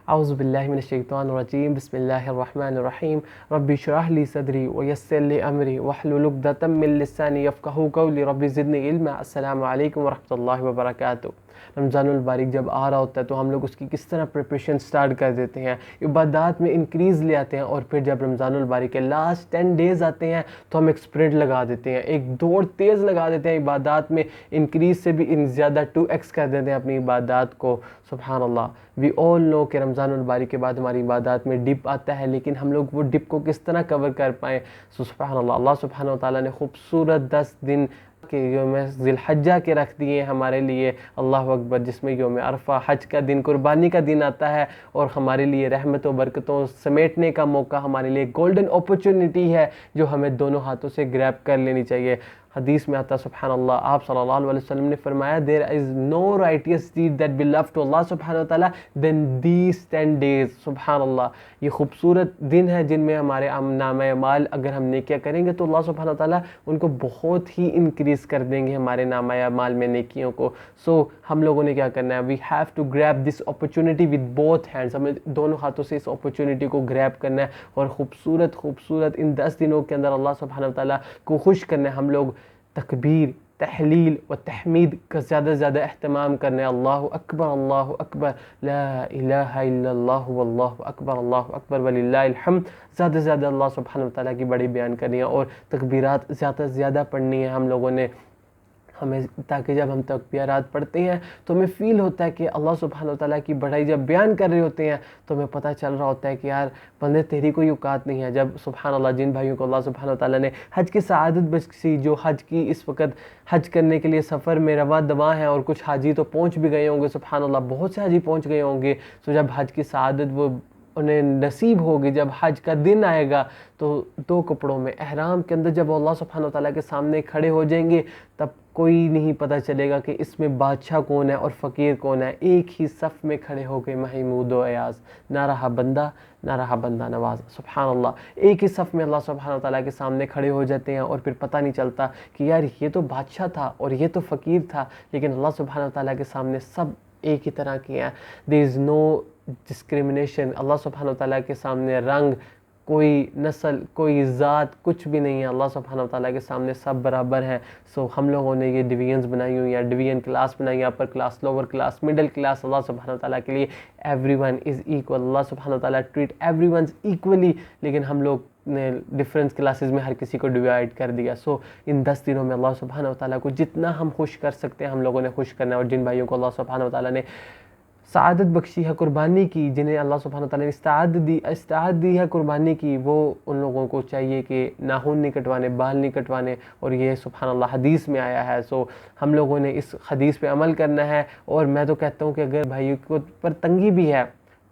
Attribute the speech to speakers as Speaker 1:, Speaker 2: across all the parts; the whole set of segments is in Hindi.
Speaker 1: औज़ुबिल्लाहि मिनश्शैतानिर्रजीम बिस्मिल्लाहिर्रहमानिर्रहीम रब्बि इश्रह ली सदरी व यस्सिर ली अमरी वहलुल उक़दतम मिन लिसानी यफ़क़हू क़ौली रब्बि ज़िदनी इल्मा। अस्सलामु अलैकुम व रहमतुल्लाहि व बरकातुहू। रमज़ानुल बारिक जब आ रहा होता है तो हम लोग उसकी किस तरह प्रिपरेशन स्टार्ट कर देते हैं, इबादत में इंक्रीज़ ले आते हैं, और फिर जब रमज़ानुल बारिक के लास्ट 10 डेज़ आते हैं तो हम एक स्प्रिंट लगा देते हैं, एक दौड़ तेज़ लगा देते हैं, इबादत में इंक्रीज़ से भी ज़्यादा 2x कर देते हैं अपनी इबादत को। सुभान अल्लाह। वी ऑल नो कि रमज़ानुल बारिक के बाद हमारी इबादत में डिप आता है, लेकिन हम लोग वो डिप को किस तरह कवर कर पाएँ। सुभान अल्लाह। अल्लाह सुब्हानहू व तआला ने खूबसूरत 10 दिन के योम ज़िलहज्जा के रख दिए हैं हमारे लिए, अल्लाह अकबर, जिसमें योम अरफा, हज का दिन, कुर्बानी का दिन आता है, और हमारे लिए रहमत व बरकतों समेटने का मौका, हमारे लिए गोल्डन अपॉर्चुनिटी है जो हमें दोनों हाथों से ग्रैब कर लेनी चाहिए। हदीस में आता सुभान अल्लाह, आप सल्लल्लाहु अलैहि वसल्लम ने फरमाया, there is no righteous deed that be love to Allah सुब्हानहू व तआला देन दीज 10 डेज़। सुभान अल्लाह। ये खूबसूरत दिन है जिनमें हमारे नामे अमाल, अगर हम नेकियां करेंगे तो अल्लाह सुब्हानहू व तआला उनको बहुत ही इंक्रीज़ कर देंगे हमारे नामे अमाल में नेकियों को। सो हम लोगों ने क्या करना है, we have to grab this opportunity with both hands. हमें दोनों हाथों से इस अपॉर्चुनिटी को ग्रैब करना है और खूबसूरत इन 10 दिनों के अंदर अल्लाह सुब्हानहू व तआला को खुश करना है। हम लोग तकबीर, तहलील व तहमीद का ज़्यादा से ज़्यादा अहतमाम करने, अल्लाहु अकबर, ला इलाहा इल्लल्लाह अल्लाहु अकबर वलिल्लाहिल हम्द, ज़्यादा से ज़्यादा अल्लाह सुब्हानहू व तआला की बड़ी बयान करनी है, और तकबीरात ज़्यादा से ज़्यादा पढ़नी है हम लोगों ने हमें, ताकि जब हम तकबीरात पढ़ते हैं तो हमें फ़ील होता है कि अल्लाह सुब्हानहू व तआला की बड़ाई जब बयान कर रहे होते हैं तो हमें पता चल रहा होता है कि यार बंदे तेरी कोई औकात नहीं है। जब सुब्हान अल्लाह, जिन भाइयों को अल्लाह सुब्हानहू व तआला ने हज की सआदत बख्शी, जो हज की इस वक्त हज करने के लिए सफ़र में रवा दवा हैं, और कुछ हाजी तो पहुँच भी गए होंगे, सुब्हान अल्लाह, बहुत से हाजी पहुँच गए होंगे। तो जब हज की सआदत वो उन्हें नसीब होगी, जब हज का दिन आएगा तो 2 कपड़ों में एहराम के अंदर जब अल्लाह सुब्हानहू व तआला के सामने खड़े हो जाएंगे, तब कोई नहीं पता चलेगा कि इसमें बादशाह कौन है और फ़कीर कौन है। एक ही सफ़ में खड़े हो गए महमूद व अयाज़, ना रहा बंदा नवाज। सुब्हान अल्लाह। एक ही सफ़ में अल्लाह सुब्हानहू व तआला के सामने खड़े हो जाते हैं, और फिर पता नहीं चलता कि यार ये तो बादशाह था और ये तो फ़कीर था, लेकिन अल्लाह सुब्हानहू व तआला के सामने सब एक ही तरह के हैं। There is no discrimination. Allah सुब्हानहू व तआला के सामने रंग, कोई नस्ल, कोई ज़ात, कुछ भी नहीं है। अल्लाह सुब्हानहू व तआला के सामने सब बराबर हैं। सो हम लोगों ने ये डिवीजन्स बनाई हुई हैं, डिवीजन क्लास बनाई है, upper class, lower class, middle class. Allah सुब्हानहू व तआला के लिए एवरीवन इज़ इक्वल। अल्लाह सुब्हानहू व तआला ट्रीट एवरीवन इक्वली, लेकिन हम लोग ने डिफरेंस क्लासेस में हर किसी को डिवाइड कर दिया। सो इन 10 दिनों में अल्लाह सुब्हानहू व तआला को जितना हम खुश कर सकते हैं हम लोगों ने खुश करना है। और जिन भाइयों को अल्लाह सुब्हानहू व तआला ने सआदत बख्शी है कुर्बानी की, जिन्हें अल्लाह सुब्हानहू व तआला ने इस्ताअत दी है कुर्बानी की, वो उन लोगों को चाहिए कि नाखून नहीं कटवाने, बाल नहीं कटवाने, और ये सुब्हान अल्लाह हदीस में आया है। सो हम लोगों ने इस हदीस पे अमल करना है। और मैं तो कहता हूँ कि अगर भाइयों को पर तंगी भी है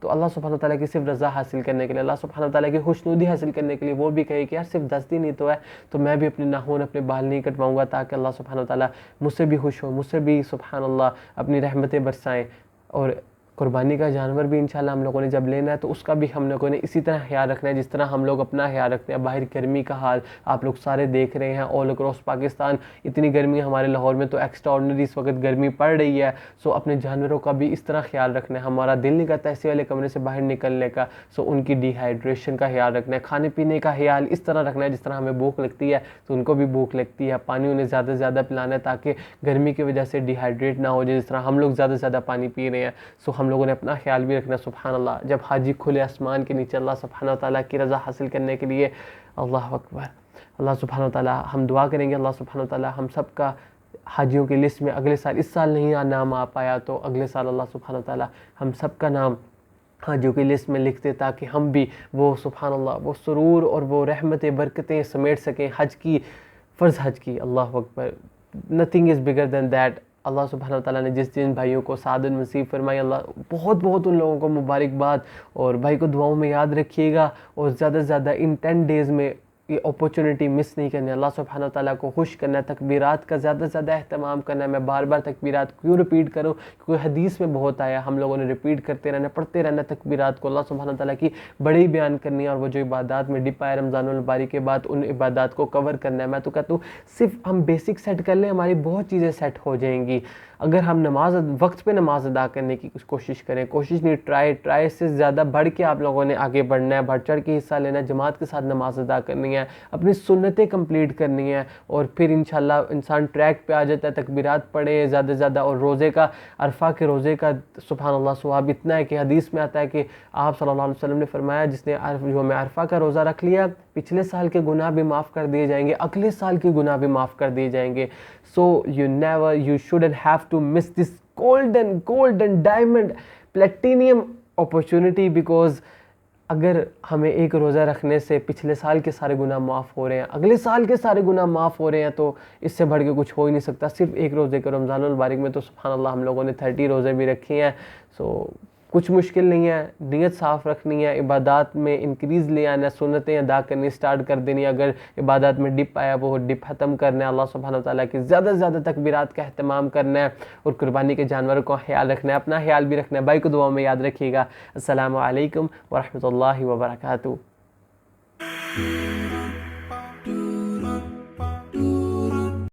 Speaker 1: तो अल्लाह सुब्हानहू व तआला की सिर्फ रज़ा हासिल करने के लिए, अल्लाह सुब्हानहू व तआला की खुशनुदी हासिल करने के लिए वो भी कहे कि यार सिर्फ 10 दिन ही तो है, तो मैं भी अपने नाखून, अपने बाल नहीं कटवाऊँगा, ताकि अल्लाह सुब्हानहू व तआला मुझसे भी खुश हो, मुझसे भी सुब्हान अल्लाह अपनी रहमतें बरसाएँ। और कुर्बानी का जानवर भी इंशाल्लाह हम लोगों ने जब लेना है तो उसका भी हम लोगों ने इसी तरह ख्याल रखना है जिस तरह हम लोग अपना ख्याल रखते हैं। बाहर गर्मी का हाल आप लोग सारे देख रहे हैं, ऑल अक्रॉस पाकिस्तान इतनी गर्मी, हमारे लाहौर में तो एक्स्ट्रा ऑर्डिनरी इस वक्त गर्मी पड़ रही है। सो अपने जानवरों का भी इस तरह ख्याल रखना है। हमारा दिल नहीं करता ऐसे वाले कमरे से बाहर निकलने का, सो उनकी डिहाइड्रेशन का ख्याल रखना है। खाने पीने का ख्याल इस तरह रखना है जिस तरह हमें भूख लगती है तो उनको भी भूख लगती है। पानी उन्हें ज़्यादा से ज़्यादा पिलाना है ताकि गर्मी की वजह से डिहाइड्रेट ना हो जाए, जिस तरह हम लोग ज़्यादा से ज़्यादा पानी पी रहे हैं। सो हम लोगों ने अपना ख्याल भी रखना। सुब्हान अल्लाह। जब हाजी खुले आसमान के नीचे अल्लाह सुब्हानहू व तआला की रज़ा हासिल करने के लिए, अल्लाह अकबर, अल्लाह सुब्हानहू व तआला, हम दुआ करेंगे अल्लाह सुब्हानहू व तआला हम सब का हाजियों की लिस्ट में अगले साल, इस साल नहीं नाम आ पाया तो अगले साल अल्लाह सुब्हानहू व तआला हम सब का नाम हाजियों की लिस्ट में लिख दे, ताकि हम भी वो सुब्हान अल्लाह वो सुरूर और वो रहमतें बरकतें समेट सकें हज की, फ़र्ज़ हज की। अल्लाह अकबर। Nothing is bigger than that. Allah सुब्हानहू व तआला ने जिन भाइयों को सादत नसीब फरमाई, अल्लाह बहुत उन लोगों को मुबारकबाद। और भाई को दुआओं में याद रखिएगा, और ज़्यादा से ज़्यादा इन 10 डेज़ में ये अपॉर्चुनिटी मिस नहीं करनी। अल्लाह सुब्हानहू व तआला को खुश करना है, तकबीरात का ज़्यादा से ज़्यादा अहतमाम करना है। मैं बार बार तकबीरात क्यों रिपीट करूँ, क्योंकि हदीस में बहुत आया, हम लोगों ने रिपीट करते रहना, पढ़ते रहना तकबीरात को। अल्लाह सुब्हानहू व तआला की बड़ी बयान करनी है, और वो जो इबादत में डिप आए रमज़ानुल बारिक के बाद उन इबादत को कवर करना है। मैं तो कहता हूँ सिर्फ हम बेसिक सेट कर लें, हमारी बहुत चीज़ें सेट हो जाएंगी। अगर हम नमाज वक्त पे नमाज अदा करने की कोशिश करें, कोशिश नहीं, ट्राई से ज़्यादा बढ़ के आप लोगों ने आगे बढ़ना है, बढ़ चढ़ के हिस्सा लेना है, जमात के साथ नमाज अदा करनी है, अपनी सुन्नतें कंप्लीट करनी है, और फिर इंशाल्लाह इंसान ट्रैक पे आ जाता है। तकबीरात पढ़े ज़्यादा से ज़्यादा, और रोज़े का, अरफा के रोज़े का सुभान अल्लाह सवाब इतना है कि हदीस में आता है कि आप सल्लल्लाहु अलैहि वसल्लम ने फरमाया, जिसने यौम अरफा का रोज़ा रख लिया, पिछले साल के गुनाह भी माफ़ कर दिए जाएंगे, अगले साल के गुनाह भी माफ़ कर दिए जाएंगे। सो you shouldn't have to miss this golden diamond platinum opportunity, because अगर हमें एक रोज़ा रखने से पिछले साल के सारे गुनाह माफ़ हो रहे हैं, अगले साल के सारे गुनाह माफ़ हो रहे हैं, तो इससे बढ़ के कुछ हो ही नहीं सकता। सिर्फ एक रोज़े के रमज़ानुल मुबारक में तो सुभान अल्लाह हम लोगों ने 30 रोज़े भी रखे हैं। सो कुछ मुश्किल नहीं है, नीयत साफ़ रखनी है, इबादत में इंक्रीज़ ले आना, सुन्नतें अदा करनी स्टार्ट कर देनी। अगर इबादत में डिप आया वो डिप ख़त्म करना है, अल्लाह सुब्हानहू व तआला की ज़्यादा से ज़्यादा तकबीरात का अहतमाम करना है, और कुर्बानी के जानवरों का ख्याल रखना है, अपना ख्याल भी रखना है। भाई को दुआ में याद रखिएगा। अस्सलामु अलैकुम व रहमतुल्लाहि व बरकातहू।